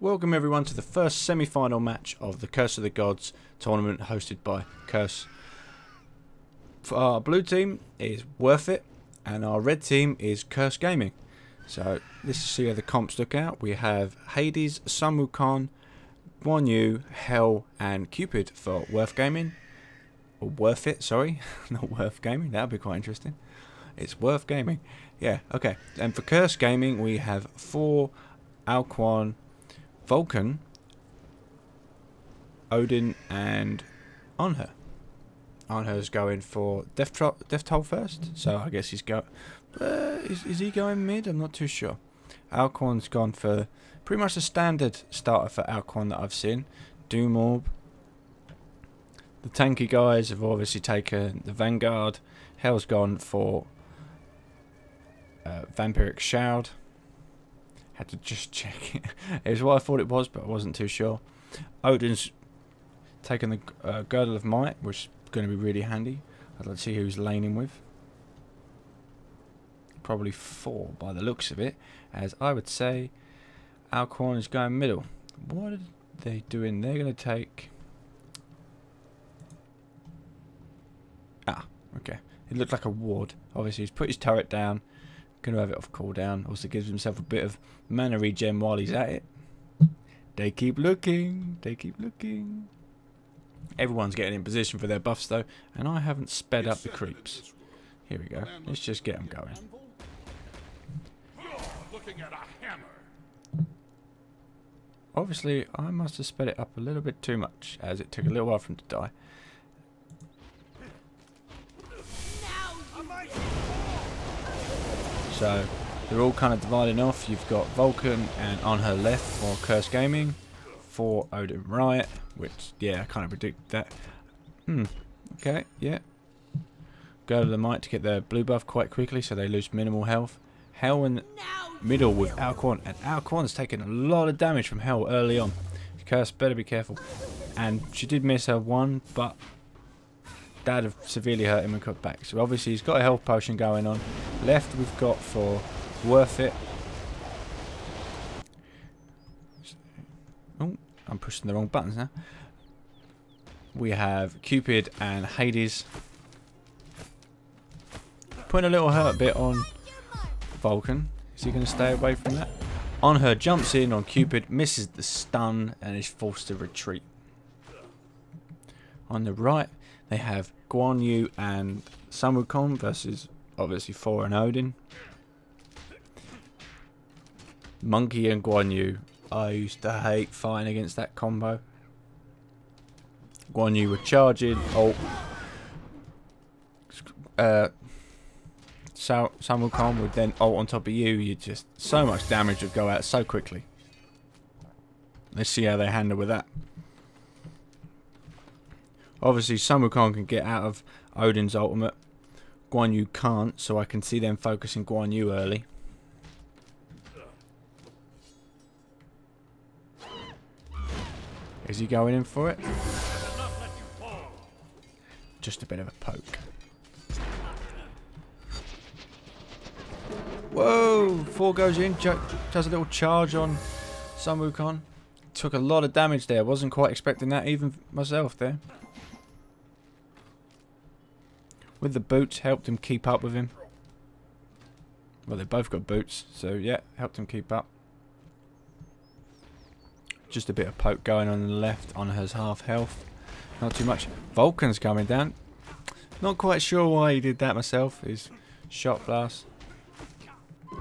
Welcome everyone to the first semi-final match of the Curse of the Gods tournament hosted by Curse. For our blue team is Worth It and our red team is Curse Gaming. So let's see how the comps look out. We have Hades, Sun Wukong, Guan Yu, Hell and Cupid for Worth Gaming. Or Worth It, sorry, not Worth Gaming, that would be quite interesting. It's Worth Gaming. Yeah, okay. And for Curse Gaming we have 4 Alquan, Vulcan, Odin and Onher. Onher's going for Death Toll first, so I guess he's go. Is he going mid? I'm not too sure. Alquan's gone for pretty much the standard starter for Alquan that I've seen. Doom Orb. The tanky guys have obviously taken the Vanguard. Hell's gone for Vampiric Shroud. Had to just check it. It was what I thought it was, but I wasn't too sure. Odin's taken the Girdle of Might, which is going to be really handy. I'd like to see who he's laning with. Probably 4 by the looks of it, as I would say Alquan is going middle. What are they doing? They're going to take... okay. It looked like a ward. Obviously he's put his turret down. Going to have it off cooldown. Also gives himself a bit of mana regen while he's at it. They keep looking. They keep looking. Everyone's getting in position for their buffs though, and I haven't sped up the creeps. Here we go. Let's just get them going. Obviously, I must have sped it up a little bit too much, as it took a little while for him to die. So they're all kind of dividing off. You've got Vulcan and on her left for Curse Gaming, for Odin Riot, which yeah, I kind of predict that. Okay, yeah. Go to the Might to get their blue buff quite quickly, so they lose minimal health. Hell in the middle with Alquan, and Alquan's taken a lot of damage from Hell early on. Curse better be careful. And she did miss her one, but that'd have severely hurt him and cut back. So obviously he's got a health potion going on. Left we've got for Worth It. Oh, I'm pushing the wrong buttons now. We have Cupid and Hades. Putting a little hurt bit on Vulcan. Is he going to stay away from that? On her jumps in on Cupid, misses the stun and is forced to retreat. On the right they have Guan Yu and Sun Wukong versus obviously Thor and Odin. Monkey and Guan Yu. I used to hate fighting against that combo. Guan Yu were charging. Oh. Sun Wukong would then ult on top of you. You just so much damage would go out so quickly. Let's see how they handle with that. Obviously, Sun Wukong can get out of Odin's ultimate. Guan Yu can't, so I can see them focusing Guan Yu early. Is he going in for it? Just a bit of a poke. Whoa! 4 goes in, does a little charge on Sun Wukong. Took a lot of damage there. Wasn't quite expecting that, even myself there. With the boots, helped him keep up with him. Well, they both got boots, so yeah, helped him keep up. Just a bit of poke going on the left. On her half health. Not too much. Vulcan's coming down. Not quite sure why he did that myself. His shot blast.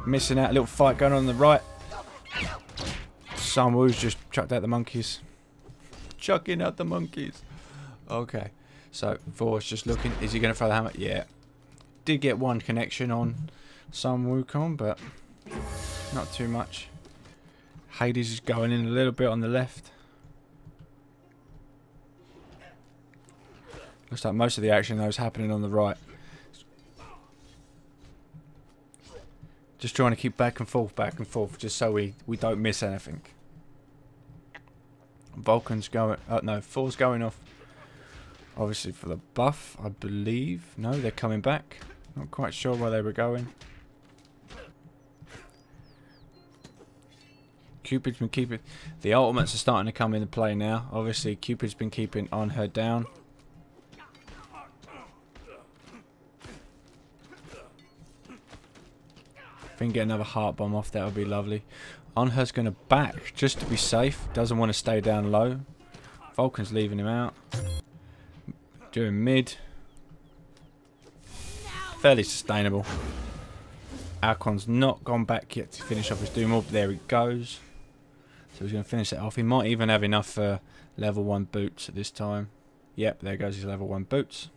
Missing out. A little fight going on the right. Sun Wu's just chucked out the monkeys. Chucking out the monkeys. Okay. So, Thor's just looking. Is he going to throw the hammer? Yeah. Did get one connection on Sun Wukong, but not too much. Hades is going in a little bit on the left. Looks like most of the action, though, is happening on the right. Just trying to keep back and forth, just so we don't miss anything. Vulcan's going... no, Thor's going off. Obviously for the buff, I believe. No, they're coming back. Not quite sure where they were going. Cupid's been keeping... The ultimates are starting to come into play now. Obviously, Cupid's been keeping on her down. If we can get another heart bomb off, that would be lovely. On her's going to back, just to be safe. Doesn't want to stay down low. Vulcan's leaving him out. Doing mid. Fairly sustainable. Alcon's not gone back yet to finish off his Doom Orb. There he goes. So he's going to finish that off. He might even have enough level 1 boots at this time. Yep, there goes his level 1 boots.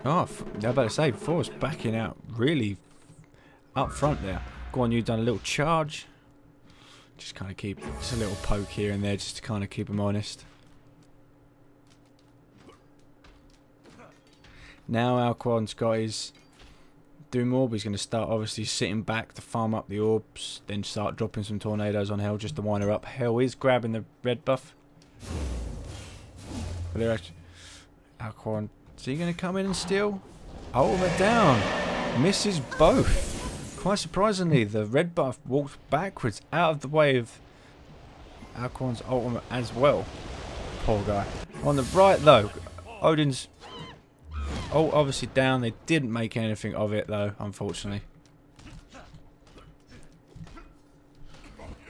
Oh, I was about to say, Force backing out really up front there. Go on, you've done a little charge. Just kind of keep, just a little poke here and there just to kind of keep him honest. Now Alquan's got his Doom Orb. He's going to start obviously sitting back to farm up the orbs, then start dropping some tornadoes on Hell just to wind her up. Hell is grabbing the red buff. But they're actually... Alquan, is he going to come in and steal? Ultimate down. Misses both. Quite surprisingly, the red buff walks backwards out of the way of Alquan's ultimate as well. Poor guy. On the right though, Odin's... Oh, obviously down. They didn't make anything of it though, unfortunately.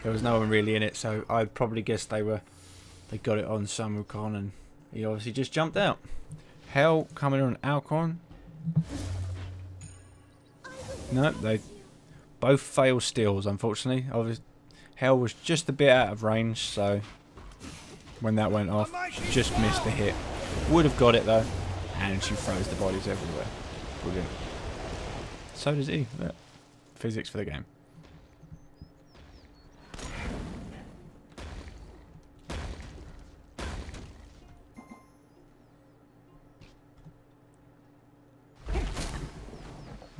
There was no one really in it, so I'd probably guess they got it on Samukon, and he obviously just jumped out. Hell coming on Alcon. No, they both fail steals, unfortunately. Obviously, Hell was just a bit out of range, so when that went off, she just missed the hit. Would have got it though. And she throws the bodies everywhere. Brilliant. So does he. Look. Physics for the game.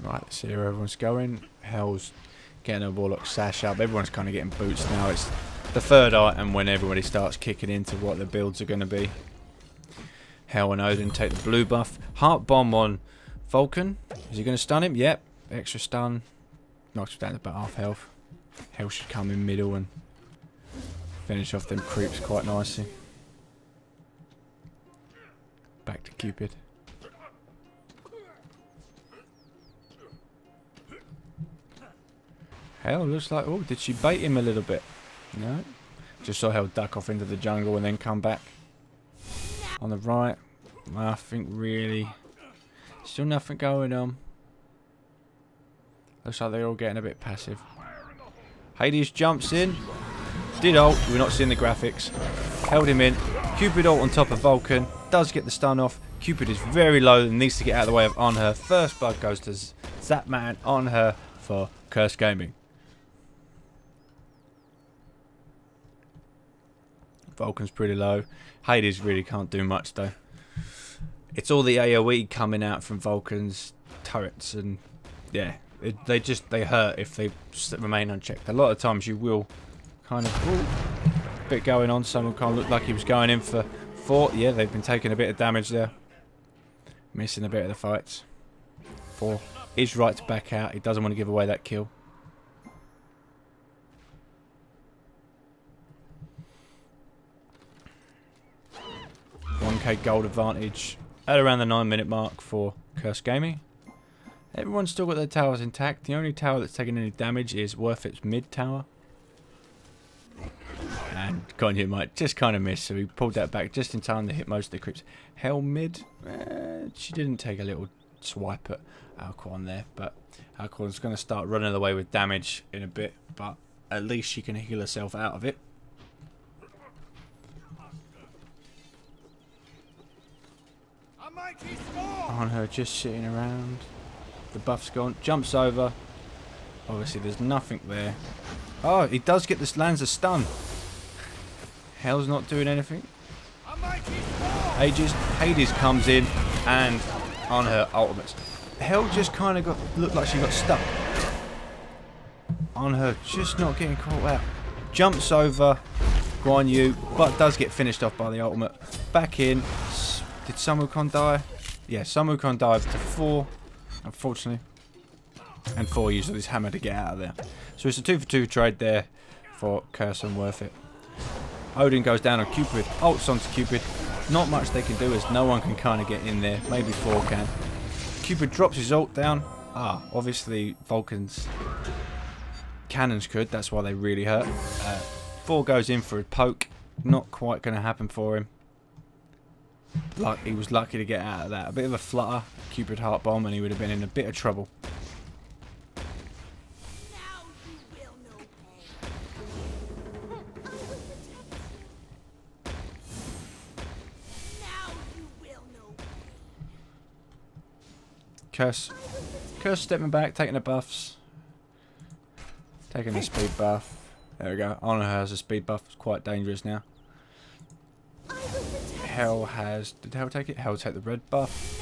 Right, let's see where everyone's going. Hell's getting a Warlock sash up. Everyone's kind of getting boots now. It's the third item when everybody starts kicking into what the builds are going to be. Hell and Odin take the blue buff. Heart bomb on Vulcan. Is he going to stun him? Yep. Extra stun. Knocks him down to about half health. Hell should come in middle and finish off them creeps quite nicely. Back to Cupid. Hell looks like... Oh, did she bait him a little bit? No. Just saw Hell duck off into the jungle and then come back. On the right, nothing really. Still nothing going on. Looks like they're all getting a bit passive. Hades jumps in. Did ult. We're not seeing the graphics. Held him in. Cupid ult on top of Vulcan. Does get the stun off. Cupid is very low and needs to get out of the way of On Her. First blood goes to Zapman On Her for Curse Gaming. Vulcan's pretty low. Hades really can't do much though. It's all the AoE coming out from Vulcan's turrets, and yeah, they hurt if they remain unchecked. A lot of times you will kind of... Ooh, bit going on. Someone kind of looked like he was going in for 4. Yeah, they've been taking a bit of damage there. Missing a bit of the fights. 4 is right to back out. He doesn't want to give away that kill. $1k gold advantage at around the 9-minute mark for Curse Gaming. Everyone's still got their towers intact. The only tower that's taking any damage is Worth It's mid tower. And Konyu might just kind of miss, so he pulled that back just in time to hit most of the creeps. Hell mid, she didn't take a little swipe at Alquan there, but Alquan's going to start running away with damage in a bit, but at least she can heal herself out of it. On Her just sitting around. The buff's gone. Jumps over. Obviously there's nothing there. Oh, he does get this, lands a stun. Hell's not doing anything. Hades comes in and On Her ultimates. Hell just kind of looked like she got stuck. On Her just not getting caught out. Jumps over Guan Yu, but does get finished off by the ultimate. Back in. Did Samukon die? Yeah, Samukon dives to 4. unfortunately. And 4 uses his hammer to get out of there. So it's a 2-for-2 trade there for Curse and worth it. Odin goes down on Cupid, ults onto Cupid. Not much they can do as no one can kind of get in there. Maybe 4 can. Cupid drops his ult down. Obviously Vulcan's cannons could. That's why they really hurt. 4 goes in for a poke. Not quite going to happen for him. He was lucky to get out of that. A bit of a flutter. Cupid heart bomb and he would have been in a bit of trouble. Curse stepping back, taking the buffs. Taking the speed buff. There we go. Honor has a speed buff. It's quite dangerous now. Hell has... Did Hell take it? Hell take the red buff.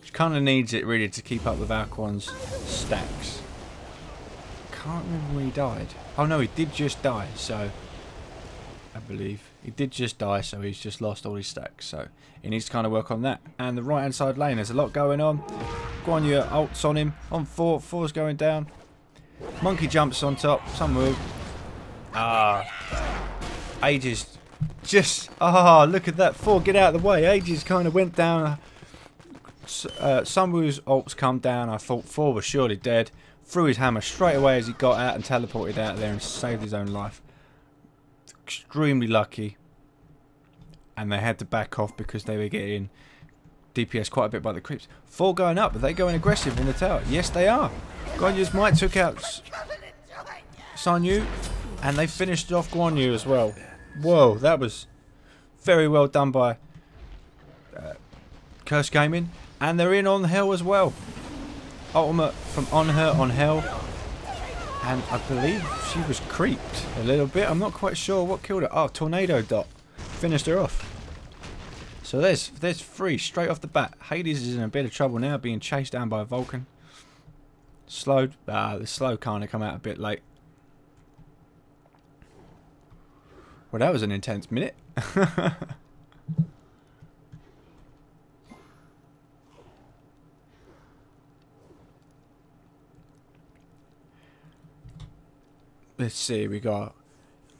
She kind of needs it really to keep up with Alquan's stacks. Can't remember when he died. Oh no, he did just die, so... I believe. He did just die, so he's just lost all his stacks. So he needs to kind of work on that. And the right hand side lane, there's a lot going on. Guan Yu ults on him. On 4. 4's going down. Monkey jumps on top. Some move. Aegis just... look at that. 4, get out of the way. Aegis kind of went down. Sunwoo's ults come down. I thought 4 was surely dead. Threw his hammer straight away as he got out and teleported out of there and saved his own life. Extremely lucky, and they had to back off because they were getting DPS quite a bit by the creeps. 4 going up, are they going aggressive in the tower? Yes they are. Guan Yu's might took out San Yu, and they finished off Guan Yu as well. Whoa, that was very well done by Curse Gaming, and they're in on Hell as well. Ultimate from on her on Hell. And I believe she was creeped a little bit. I'm not quite sure what killed her. Oh, Tornado Dot finished her off. So there's 3 straight off the bat. Hades is in a bit of trouble now, being chased down by Vulcan. Slowed. The slow kind of come out a bit late. Well, that was an intense minute. Let's see, we got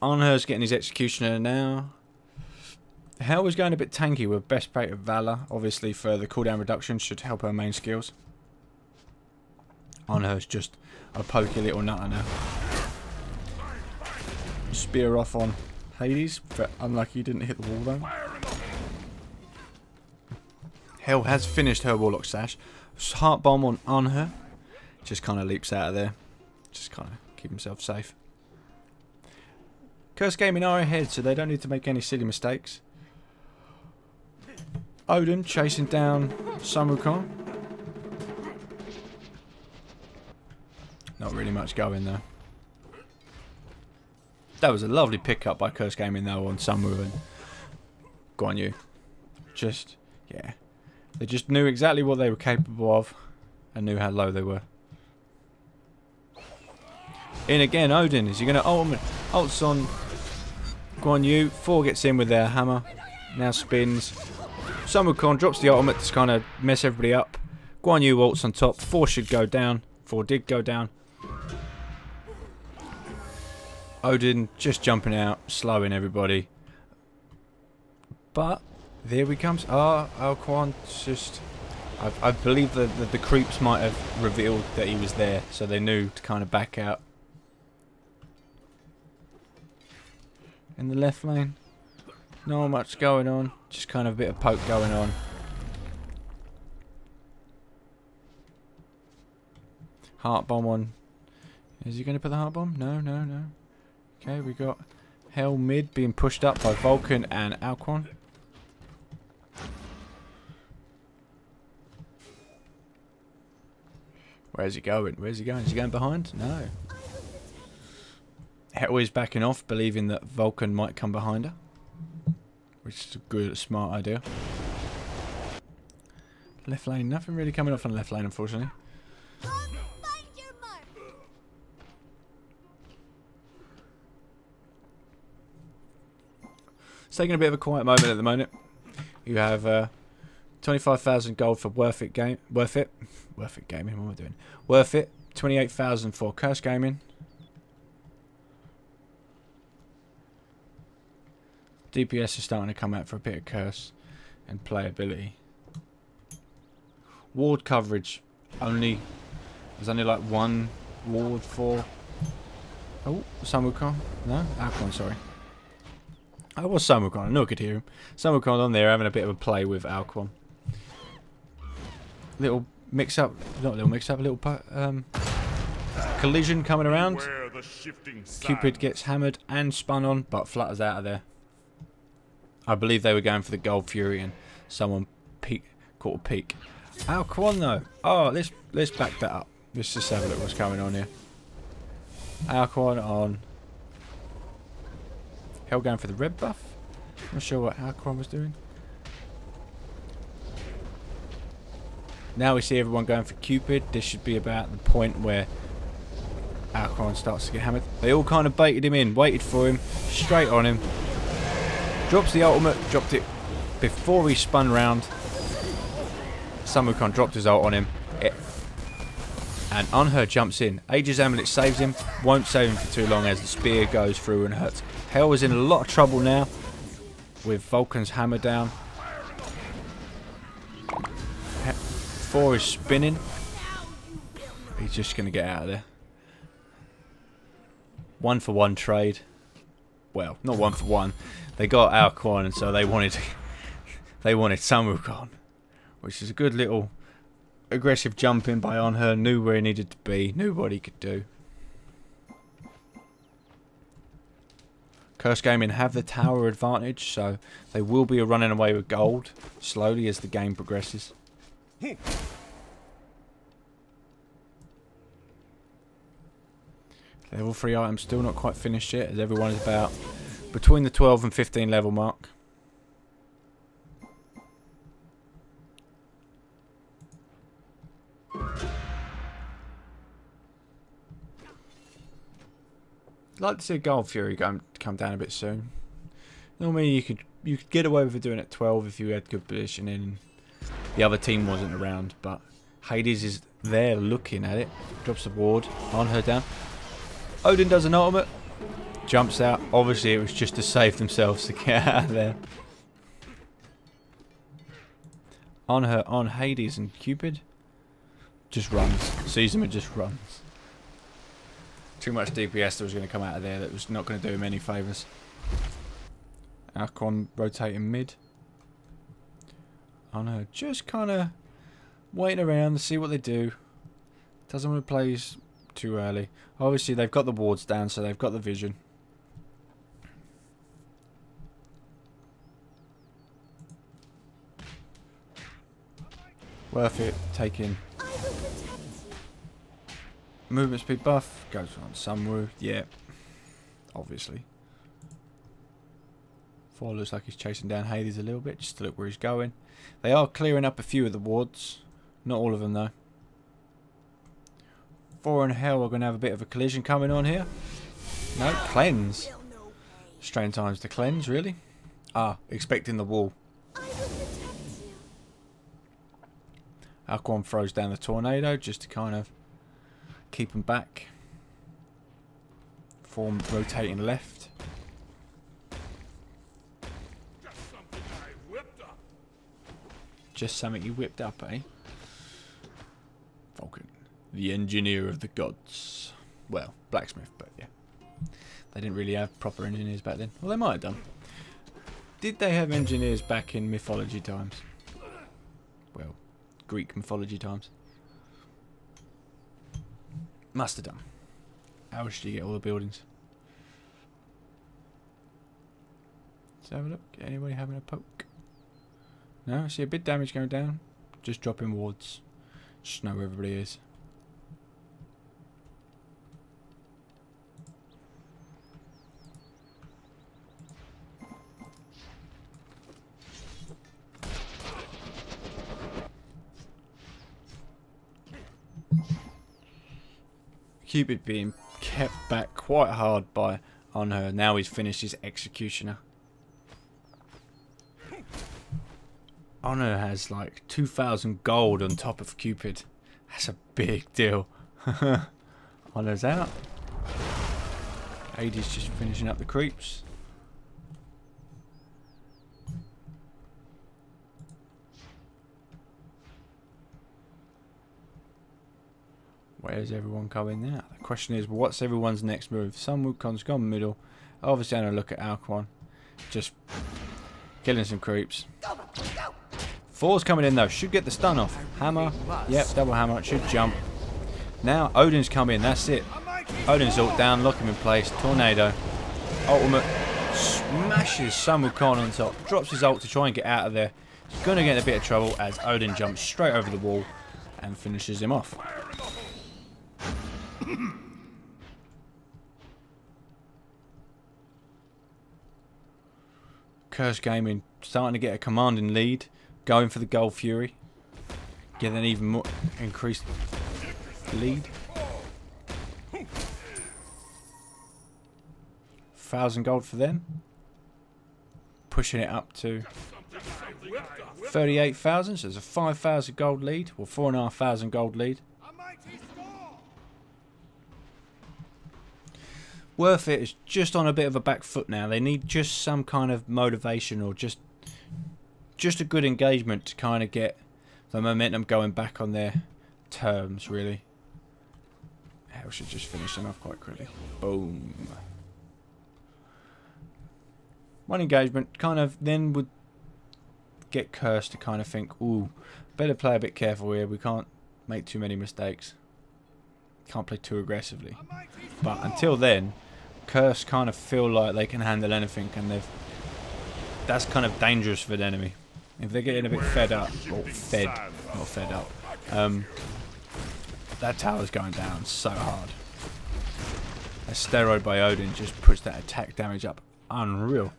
Arnher's getting his Executioner now. Hell was going a bit tanky with Best Plate of Valor. Obviously for the cooldown reduction should help her main skills. Arnher's just a pokey little nutter now. Spear off on Hades, but unlucky he didn't hit the wall though. Hell has finished her Warlock Sash. Heart Bomb on Arnher. Just kind of leaps out of there. Just kind of keep himself safe. Curse Gaming are ahead, so they don't need to make any silly mistakes. Odin chasing down Samukon. Not really much going there. That was a lovely pickup by Curse Gaming though on Samu and Guan Yu. Just, yeah. They just knew exactly what they were capable of and knew how low they were. In again, Odin. Is he going to ults on Guan Yu? 4 gets in with their hammer. Now spins. Samukon drops the ultimate to kind of mess everybody up. Guan Yu ults on top. 4 should go down. 4 did go down. Odin just jumping out, slowing everybody. But there he comes. Alquan just... I believe that the creeps might have revealed that he was there, so they knew to kind of back out. In the left lane, not much going on, just kind of a bit of poke going on. Heart bomb on. Is he going to put the heart bomb? No, no, no. Okay, we got Hell mid being pushed up by Vulcan and Alquan. Where's he going? Where's he going? Is he going behind? No. Hell is backing off, believing that Vulcan might come behind her. Which is a good, smart idea. Left lane, nothing really coming off on the left lane, unfortunately. It's taking a bit of a quiet moment at the moment. You have 25,000 gold for worth it gaming. What am I doing? Worth it. 28,000 for curse gaming. DPS is starting to come out for a bit of curse and playability. Ward coverage. There's only like one ward for. Oh, Samukon. No, Alcon, sorry. Oh, it was Samukon. I know I could hear him. Samukon on there having a bit of a play with Alcon. Little mix up, not a little mix up, a little collision coming around. Cupid gets hammered and spun on, but flutters out of there. I believe they were going for the Gold Fury and someone caught a peek. Alcon though. Oh, let's back that up. Let's just have a look what's going on here. Alcon on. Hell going for the red buff. Not sure what Alcon was doing. Now we see everyone going for Cupid. This should be about the point where Alcon starts to get hammered. They all kind of baited him in, waited for him, straight on him. Drops the ultimate, dropped it before he spun round. Samukon dropped his ult on him. And Unher jumps in. Aegis Amulet saves him. Won't save him for too long as the spear goes through and hurts. Hell is in a lot of trouble now with Vulcan's hammer down. Thor is spinning. He's just going to get out of there. 1-for-1 trade. Well, not 1-for-1. They got Alcon and so they wanted Samukon, which is a good little aggressive jump in by Unher. Knew where he needed to be, knew what he could do. Curse Gaming have the tower advantage, so they will be running away with gold slowly as the game progresses. Level 3 items still not quite finished yet, as everyone is about between the 12 and 15 level mark. I'd like to see a Gold Fury come down a bit soon. Normally you could get away with doing it at 12 if you had good positioning and the other team wasn't around, but Hades is there looking at it. Drops the ward on her down. Odin does an ultimate. Jumps out. Obviously it was just to save themselves to get out of there. On Hades and Cupid. Just runs. Sees him and just runs. Too much DPS that was going to come out of there that was not going to do him any favours. Alcon rotating mid. On her just kind of waiting around to see what they do. Doesn't want to play too early. Obviously they've got the wards down, so they've got the vision. Worth it taking movement speed buff. Goes on Sunwoo. Yeah, obviously. Thor looks like he's chasing down Hades a little bit just to look where he's going. They are clearing up a few of the wards. Not all of them though. Thor and Hell are going to have a bit of a collision coming on here. No, cleanse. Strange times to cleanse, really. Ah, expecting the wall. Alcon throws down the tornado just to kind of keep him back. Form rotating left. Just something you whipped up, eh? Vulcan, the engineer of the gods. Well, blacksmith, but yeah. They didn't really have proper engineers back then. Well, they might have done. Did they have engineers back in mythology times? Well, Greek mythology times. Must have done. How else did you get all the buildings? Let's have a look. Anybody having a poke? No, I see a bit damage going down. Just dropping wards. Just know where everybody is. Cupid being kept back quite hard by on her. Now he's finished his executioner. Honor has like 2,000 gold on top of Cupid. That's a big deal. Honor's out. Hades just finishing up the creeps. Where's everyone going now? The question is, what's everyone's next move? Some Wukong's gone middle. Obviously, I'm going to look at Alquan. Just killing some creeps. 4's coming in though. Should get the stun off. Hammer. Yep, double hammer. Should jump. Now, Odin's come in. That's it. Odin's ult down. Lock him in place. Tornado. Ultimate. Smashes Sun Wukong on top. Drops his ult to try and get out of there. He's going to get in a bit of trouble as Odin jumps straight over the wall and finishes him off. Curse Gaming starting to get a commanding lead, going for the Gold Fury, get an even more increased lead. 1,000 gold for them, pushing it up to 38,000. So there's a 5,000 gold lead, or 4,500 gold lead. Worth It is just on a bit of a back foot now. They need just some kind of motivation or just a good engagement to kind of get the momentum going back on their terms, really. Hell should just finish them off quite quickly. Boom. One engagement kind of then would get Cursed to kind of think, ooh, better play a bit careful here. We can't make too many mistakes. Can't play too aggressively. But until then, Curse kind of feel like they can handle anything, and that's kind of dangerous for the enemy. If they're getting a bit fed up, or fed, not fed up, that tower's going down so hard. A steroid by Odin just puts that attack damage up. Unreal.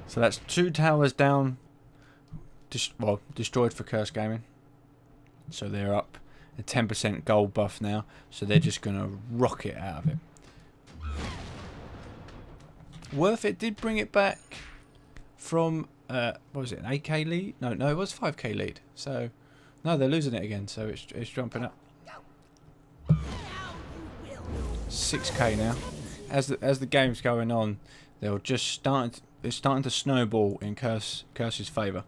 So that's 2 towers down. Well, destroyed for Curse Gaming. So they're up a 10% gold buff now. So they're just going to rocket out of it. Worth It did bring it back from, what was it, an 8k lead? No, it was 5k lead. So, no, they're losing it again. So it's jumping up. 6k now. As the game's going on, they'll just it's starting to snowball in Curse's favour.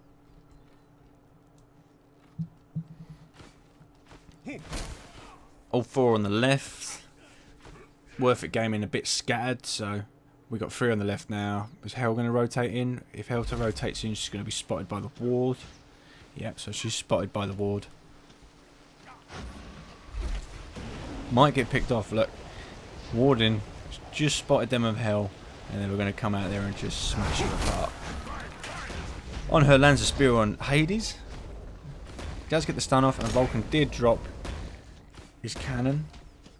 All 4 on the left. Worth It Gaming a bit scattered, so we got 3 on the left now. Is Hell going to rotate in? If Hell rotates in, she's going to be spotted by the ward. Yep, so she's spotted by the ward. Might get picked off. Look, Warden just spotted them of Hell, and then we're going to come out there and just smash it apart. On her lands a spear on Hades. Does get the stun off, and Vulcan did drop his cannon.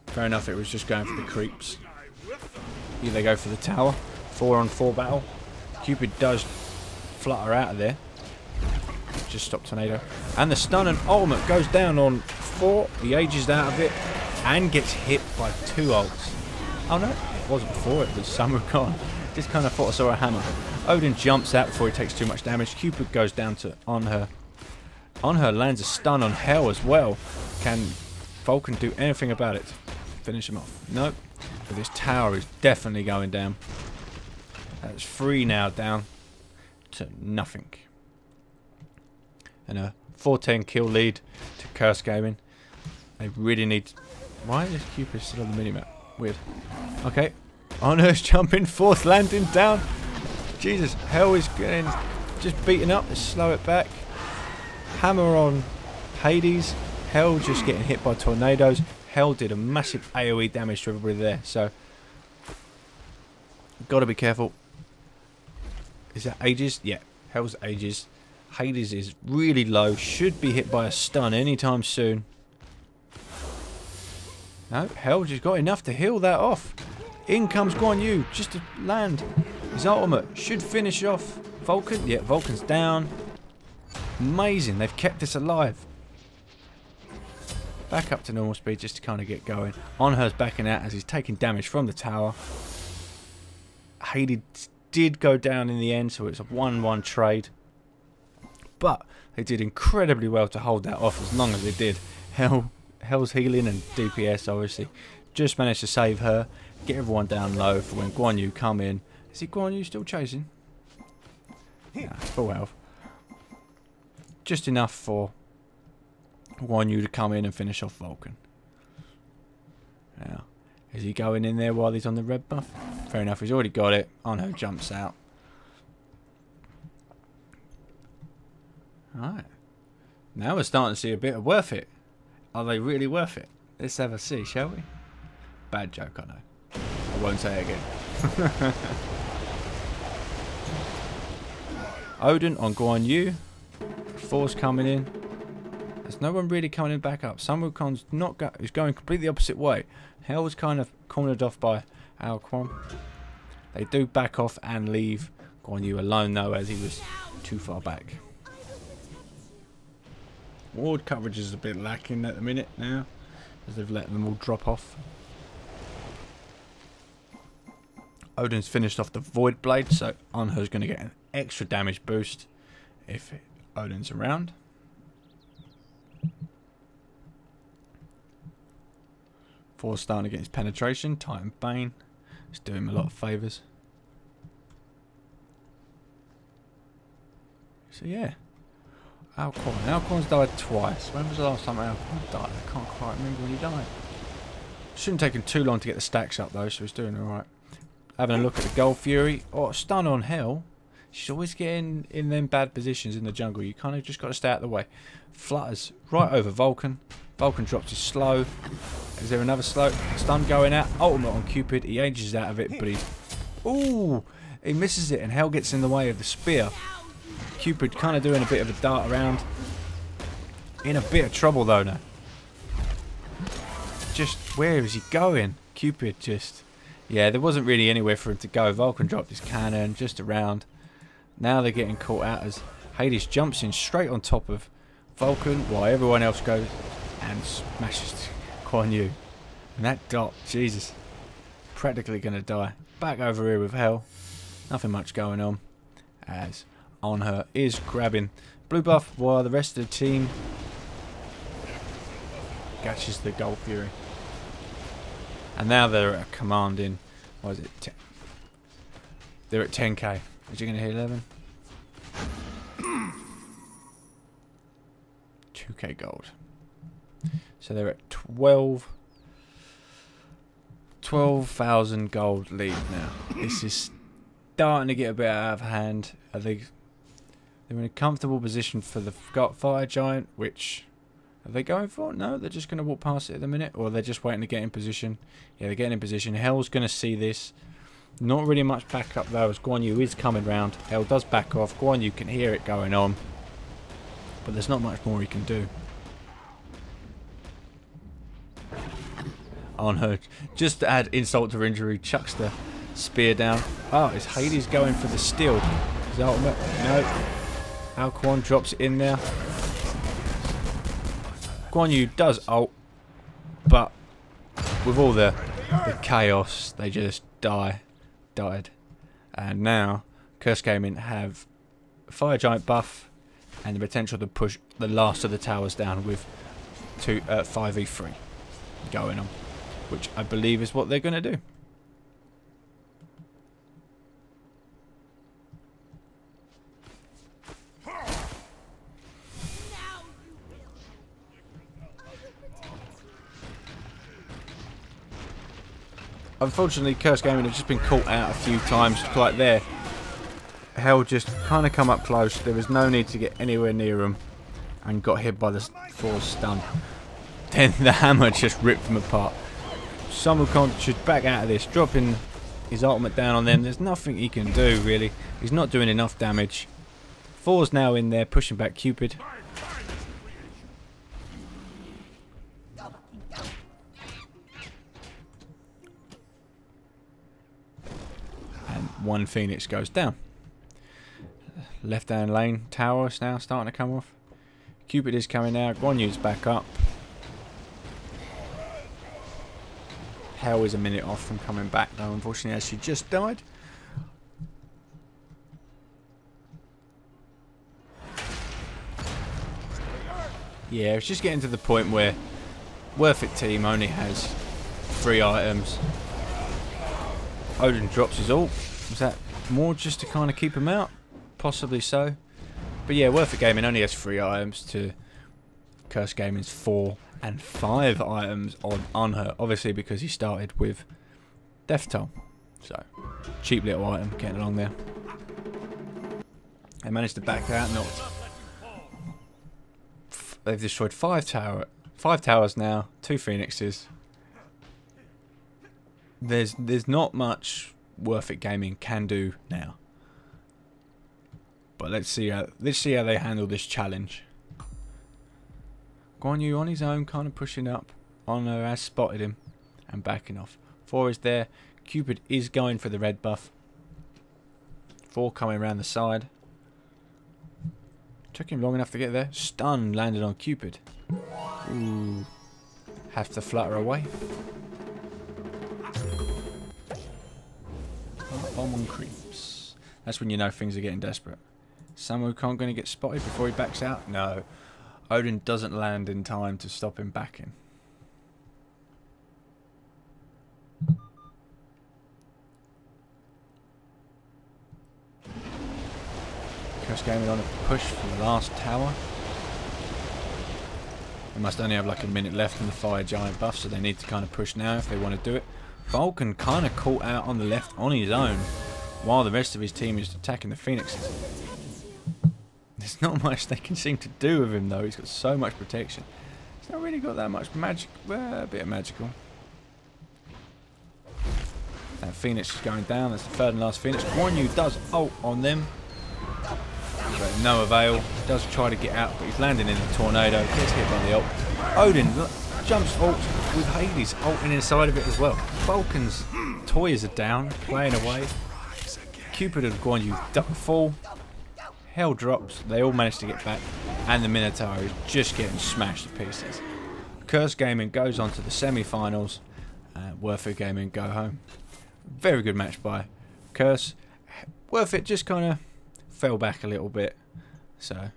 Fair enough, it was just going for the creeps. Here they go for the tower. 4-on-4 battle. Cupid does flutter out of there. Just stop Tornado. And the stun and ultimate goes down on 4. He ages out of it and gets hit by 2 ults. Oh no, it wasn't 4, it was Sun Wukong. Just kind of thought I saw a hammer. Odin jumps out before he takes too much damage. Cupid goes down to on her. On her lands a stun on Hell as well. Can Vulcan do anything about it? Finish him off. Nope. But this tower is definitely going down. That's 3 now down to nothing. And a 4-10 kill lead to Curse Gaming. They really need... Why is Cupid still on the minimap? Weird. Okay. Honor's jumping. 4th landing down. Jesus. Hell is getting just beaten up. Let's slow it back. Hammer on Hades. Hell just getting hit by tornadoes. Hell did a massive AoE damage to everybody there. So, got to be careful. Is that Aegis? Yeah. Hell's Aegis. Hades is really low. Should be hit by a stun anytime soon. No, Hell just got enough to heal that off. In comes Guan Yu just to land. His ultimate should finish off Vulcan. Yeah, Vulcan's down. Amazing. They've kept this alive. Back up to normal speed just to kind of get going. On her's backing out as he's taking damage from the tower. Hades did go down in the end, so it's a 1-1 trade. But they did incredibly well to hold that off as long as they did. Hell's healing and DPS obviously just managed to save her, get everyone down low for when Guan Yu come in. Is it Guan Yu still chasing? Nah, full health. Just enough for Guan Yu to come in and finish off Vulcan. Now, is he going in there while he's on the red buff? Fair enough, he's already got it. Oh no, jumps out. Alright. Now we're starting to see a bit of worth it. Are they really worth it? Let's have a see, shall we? Bad joke, I know. I won't say it again. Odin on Guan Yu. Force coming in. There's no one really coming in back up. Sun Wukong's is going completely the opposite way. Hell's kind of cornered off by Ao Quan. They do back off and leave Guan Yu alone though, as he was too far back. Ward coverage is a bit lacking at the minute now, as they've let them all drop off. Odin's finished off the Void Blade, so Anher's going to get an extra damage boost if Odin's around. Force starting to get his penetration. Titan Bane is doing him a lot of favours. So yeah. Alcorn. Alcorn's died twice. When was the last time Alcorn died? I can't quite remember when he died. Shouldn't have taken too long to get the stacks up though, so he's doing alright. Having a look at the Gold Fury. Oh, stun on Hell. She's always getting in them bad positions in the jungle. You kind of just got to stay out of the way. Flutters right over Vulcan. Vulcan drops his slow. Is there another slow? Stun going out. Ultimate on Cupid. He ages out of it, but he's... Ooh! He misses it and Hell gets in the way of the spear. Cupid kind of doing a bit of a dart around. In a bit of trouble though now. Just, where is he going? Cupid just... Yeah, there wasn't really anywhere for him to go. Vulcan dropped his cannon just around. Now they're getting caught out as Hades jumps in straight on top of Vulcan while everyone else goes and smashes Guan Yu. And that dot, Jesus. Practically going to die. Back over here with Hell. Nothing much going on. As Anher is grabbing blue buff while the rest of the team catches the Gold Fury. And now they're at a commanding, what is it, they're at 10k. Is he going to hit 11? 2k gold. So they're at 12,000 gold lead now. This is starting to get a bit out of hand. They're in a comfortable position for the Fire Giant, which... Are they going for it? No, they're just going to walk past it at the minute. Or they're just waiting to get in position. Yeah, they're getting in position. Hell's going to see this. Not really much backup though, as Guan Yu is coming round. Hell does back off. Guan Yu can hear it going on. But there's not much more he can do. Anher, just to add insult to injury, chucks the spear down. Oh, is Hades going for the steal? His ultimate? No. Ao Quan drops it in there. Guan Yu does ult, but with all the chaos, they just died. And now, Curse Gaming have Fire Giant buff and the potential to push the last of the towers down with 5v3 going on, which I believe is what they're going to do. Unfortunately, Curse Gaming have just been caught out a few times, like there. Hell just kind of come up close. There was no need to get anywhere near him, and got hit by the Force stun. Then the hammer just ripped them apart. Sun Wukong should back out of this, dropping his ultimate down on them. There's nothing he can do really. He's not doing enough damage. Four's now in there, pushing back Cupid. One Phoenix goes down. Left hand lane tower is now starting to come off. Cupid is coming out. Guan Yu's back up. Hell is a minute off from coming back though, unfortunately, as she just died. Yeah, it's just getting to the point where Worth It team only has 3 items. Odin drops his ult. Was that more just to kind of keep him out? Possibly so. But yeah, Worth It Gaming only has 3 items to Curse Gaming's 4 and 5 items on her. Obviously because he started with Death Toll. So, cheap little item getting along there. They managed to back that out. They've destroyed 5 towers now, 2 phoenixes. There's not much Worth It Gaming can do now. But let's see how they handle this challenge. Guan Yu on his own, kind of pushing up. Honor has spotted him and backing off. 4 is there. Cupid is going for the red buff. 4 coming around the side. Took him long enough to get there. Stun landed on Cupid. Ooh. Have to flutter away. Bomb on creeps. That's when you know things are getting desperate. Samu can't going to get spotted before he backs out? No. Odin doesn't land in time to stop him backing. Curse Gaming on a push for the last tower. They must only have like a minute left in the fire giant buff, so they need to kind of push now if they want to do it. Vulcan kind of caught out on the left on his own, while the rest of his team is attacking the phoenixes. There's not much they can seem to do with him though. He's got so much protection. He's not really got that much magic. Well, a bit of magical. That phoenix is going down. That's the third and last phoenix. Guan Yu does ult on them, but no avail. Does try to get out, but he's landing in the tornado. Gets hit by the ult. Odin jumps ult with Hades ulting inside of it as well. Vulcan's toys are down, playing away. Cupid and Guan Yu fall. Hell drops. They all manage to get back, and the Minotaur is just getting smashed to pieces. Curse Gaming goes on to the semi-finals. Worth It Gaming go home. Very good match by Curse. Worth It just kind of fell back a little bit. So